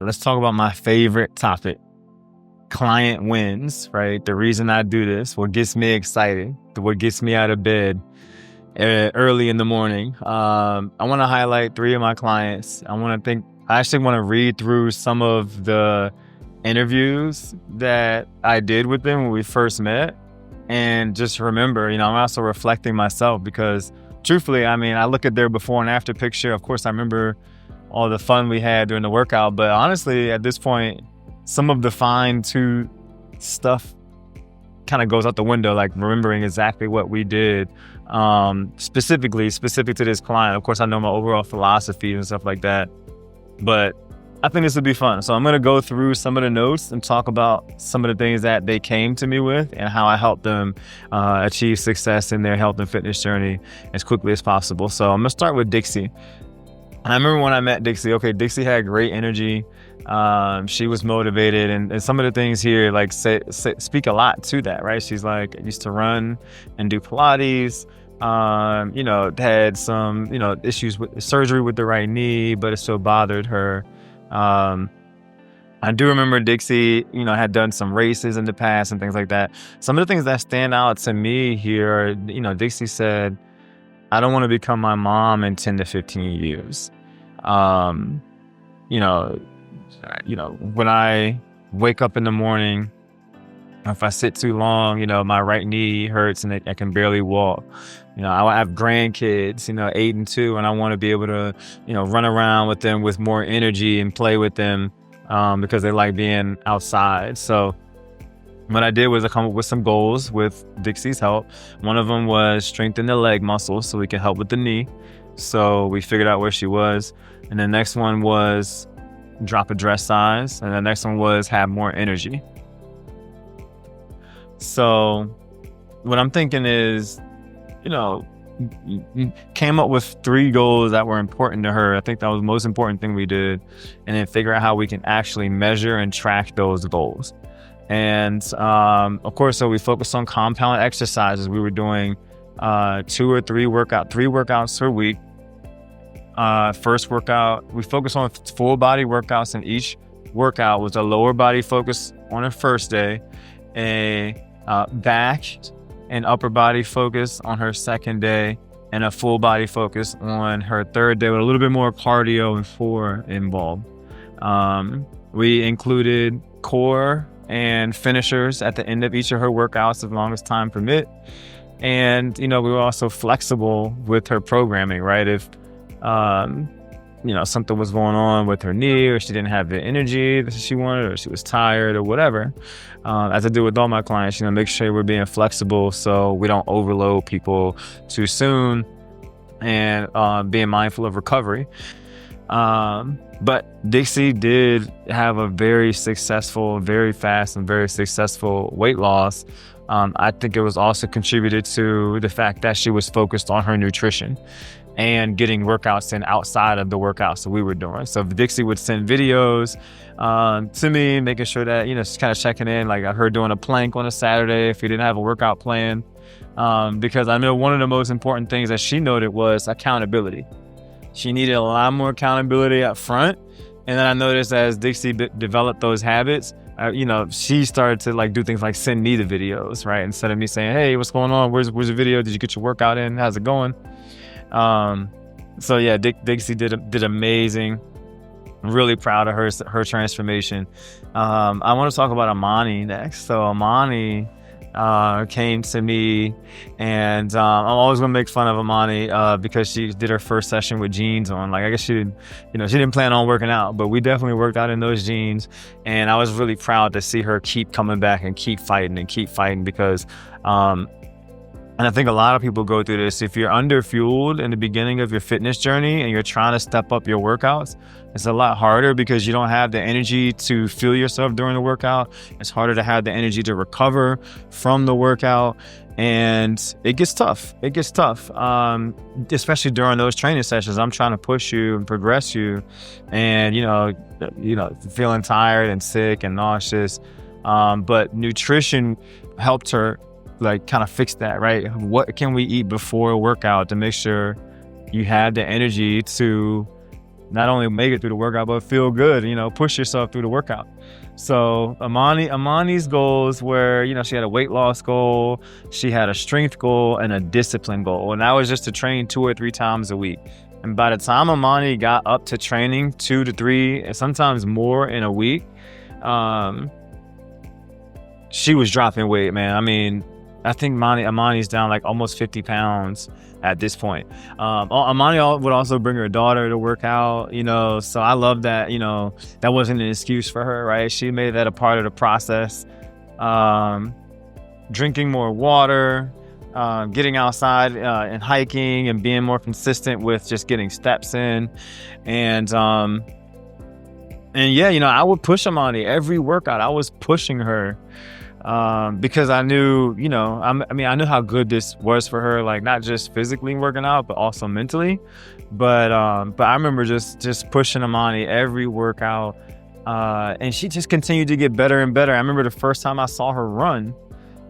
Let's talk about my favorite topic, client wins, right? The reason I do this, what gets me excited, what gets me out of bed early in the morning. I want to highlight 3 of my clients. I actually want to read through some of the interviews that I did with them when we first met, and just remember, I'm also reflecting myself because truthfully, I look at their before and after picture. Of course, I remember all the fun we had during the workout, but honestly, at this point, some of the fine-tuned stuff kind of goes out the window, like remembering exactly what we did, specific to this client. Of course, I know my overall philosophy and stuff like that, but I think this would be fun. So I'm going to go through some of the notes and talk about some of the things that they came to me with and how I helped them achieve success in their health and fitness journey as quickly as possible. So I'm going to start with Dixie. And I remember when I met Dixie, Dixie had great energy. She was motivated, and some of the things here speak a lot to that, right? She's like, I used to run and do Pilates, had some, issues with surgery with the right knee, but it still bothered her. I do remember Dixie, had done some races in the past and things like that. Some of the things that stand out to me here are, Dixie said, I don't want to become my mom in 10 to 15 years. When I wake up in the morning, if I sit too long, my right knee hurts and I can barely walk. I have grandkids, 8 and 2, and I want to be able to, run around with them with more energy and play with them because they like being outside. So what I did was I come up with some goals with Dixie's help. One of them was strengthen the leg muscles so we could help with the knee. So we figured out where she was. And the next one was drop a dress size. And the next one was have more energy. So what I'm thinking is, came up with 3 goals that were important to her. I think that was the most important thing we did. And then figure out how we can actually measure and track those goals. And of course, so we focused on compound exercises. We were doing 2 or 3 workouts per week. First workout, we focused on full body workouts, and each workout was a lower body focus on the first day, a back and upper body focus on her second day, and a full body focus on her third day with a little bit more cardio and core involved. We included core and finishers at the end of each of her workouts as long as time permit. And, we were also flexible with her programming, right? If, something was going on with her knee, or she didn't have the energy that she wanted, or she was tired or whatever, as I do with all my clients, make sure we're being flexible so we don't overload people too soon, and being mindful of recovery. But Dixie did have a very successful, very fast and very successful weight loss. I think it was also contributed to the fact that she was focused on her nutrition and getting workouts in outside of the workouts that we were doing. So Dixie would send videos to me, making sure that, she's kind of checking in, like her doing a plank on a Saturday if we didn't have a workout plan. Because I know one of the most important things that she noted was accountability. She needed a lot more accountability up front. And then I noticed as Dixie developed those habits, she started to do things like send me the videos, right? Instead of me saying, hey, what's going on? Where's the video? Did you get your workout in? How's it going? So yeah, Dixie did amazing. I'm really proud of her transformation. I want to talk about Amani next. So Amani came to me, and I'm always gonna make fun of Amani because she did her first session with jeans on. I guess she didn't plan on working out, but we definitely worked out in those jeans, and I was really proud to see her keep coming back and keep fighting because and I think a lot of people go through this. If you're under-fueled in the beginning of your fitness journey and you're trying to step up your workouts, it's a lot harder because you don't have the energy to fuel yourself during the workout. It's harder to have the energy to recover from the workout. And it gets tough. Especially during those training sessions. I'm trying to push you and progress you, and feeling tired and sick and nauseous. But nutrition helped her kind of fix that, right? What can we eat before a workout to make sure you have the energy to not only make it through the workout, but feel good, push yourself through the workout. So Amani's goals were, she had a weight loss goal, she had a strength goal, and a discipline goal. And that was just to train 2 or 3 times a week. And by the time Amani got up to training 2 to 3, and sometimes more in a week, she was dropping weight, man. I mean, I think Amani's down like almost 50 pounds at this point. Amani would also bring her daughter to work out, so I love that, that wasn't an excuse for her, right? She made that a part of the process. Drinking more water, getting outside and hiking and being more consistent with just getting steps in. And yeah, I would push Amani every workout. I was pushing her. Because I knew, I knew how good this was for her, like not just physically working out, but also mentally. But I remember just pushing Amani every workout, and she just continued to get better and better. I remember the first time I saw her run,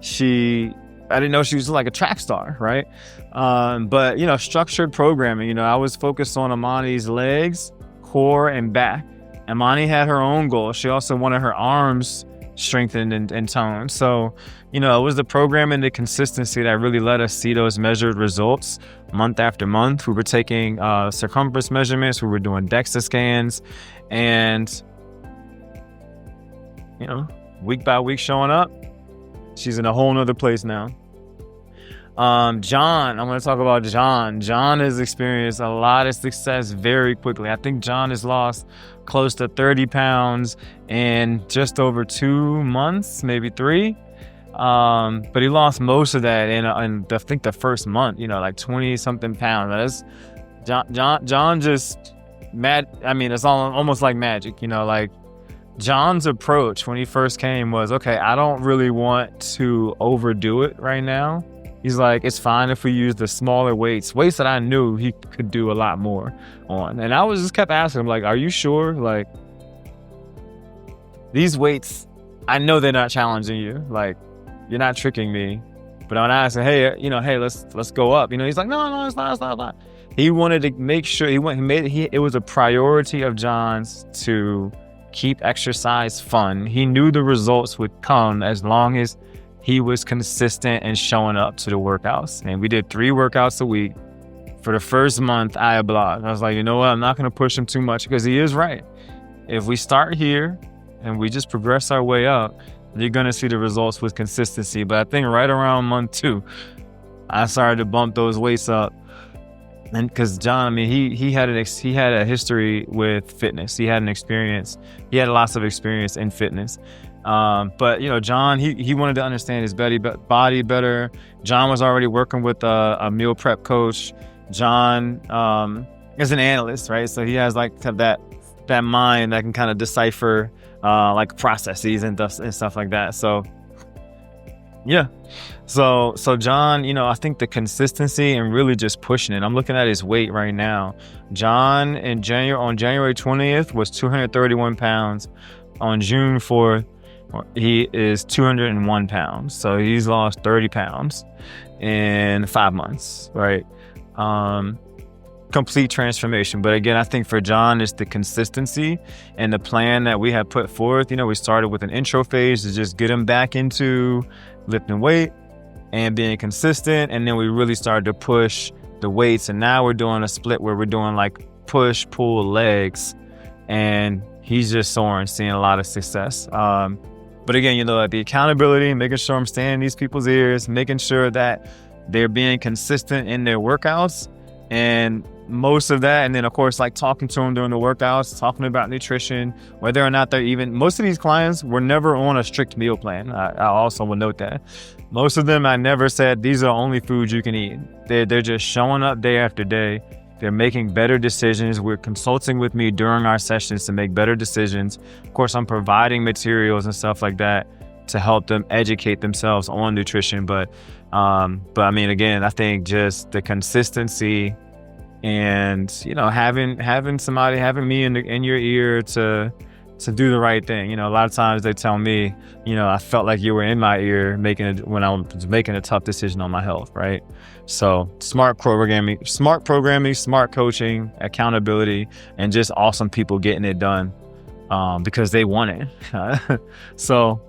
I didn't know she was like a track star, right? But structured programming, I was focused on Amani's legs, core, and back. Amani had her own goal. She also wanted her arms strengthened and toned. So, it was the program and the consistency that really let us see those measured results month after month. We were taking circumference measurements, we were doing DEXA scans, and, week by week showing up, she's in a whole nother place now. John, I'm going to talk about John. John has experienced a lot of success very quickly. I think John has lost close to 30 pounds in just over 2 months, maybe 3. But he lost most of that in I think the first month, like 20 something pounds. John just mad. I mean, it's almost like magic, like John's approach when he first came was, okay, I don't really want to overdo it right now. He's like, it's fine if we use the smaller weights that I knew he could do a lot more on. And I just kept asking him, like, are you sure? Like, these weights, I know they're not challenging you. Like, you're not tricking me. But when I asked him, hey, let's go up. He's like, no, it's not. He wanted to make sure it was a priority of John's to keep exercise fun. He knew the results would come as long as he was consistent and showing up to the workouts. And we did 3 workouts a week. For the first month, I blocked. I was like, you know what? I'm not going to push him too much, because he is right. If we start here and we just progress our way up, you're going to see the results with consistency. But I think right around month 2, I started to bump those weights up. And because John, I mean, he had a history with fitness. He had lots of experience in fitness. But John, he wanted to understand his body better. John was already working with a meal prep coach. John is an analyst, right? So he has like that mind that can kind of decipher like processes and stuff like that. So yeah. So John, I think the consistency and really just pushing it. I'm looking at his weight right now. John on January 20th was 231 pounds. On June 4th, he is 201 pounds. So he's lost 30 pounds in 5 months, right? Complete transformation. But again, I think for John, it's the consistency and the plan that we have put forth. We started with an intro phase to just get him back into lifting weight and being consistent. And then we really started to push the weights. And now we're doing a split where we're doing like push, pull, legs. And he's just soaring, seeing a lot of success. But again, the accountability, making sure I'm staying in these people's ears, making sure that they're being consistent in their workouts, and most of that. And then of course, like talking to them during the workouts, talking about nutrition, whether or not most of these clients were never on a strict meal plan. I also will note that. Most of them, I never said, these are the only foods you can eat. They're just showing up day after day. They're making better decisions. We're consulting with me during our sessions to make better decisions. Of course, I'm providing materials and stuff like that to help them educate themselves on nutrition. But I mean, again, I think just the consistency and, having me in your ear to to do the right thing. You know, a lot of times they tell me, you know, I felt like you were in my ear when I was making a tough decision on my health, right? So smart programming, smart coaching, accountability, and just awesome people getting it done because they want it. So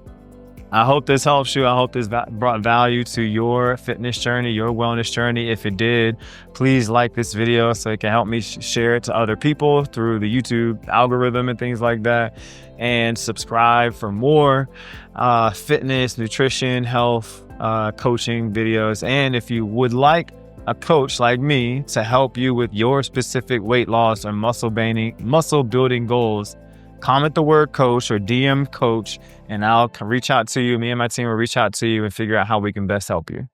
I hope this helps you. I hope this brought value to your fitness journey, your wellness journey. If it did, please like this video so it can help me share it to other people through the YouTube algorithm and things like that. And subscribe for more fitness, nutrition, health, coaching videos. And if you would like a coach like me to help you with your specific weight loss or muscle building goals, comment the word coach or DM coach, and I'll reach out to you. Me and my team will reach out to you and figure out how we can best help you.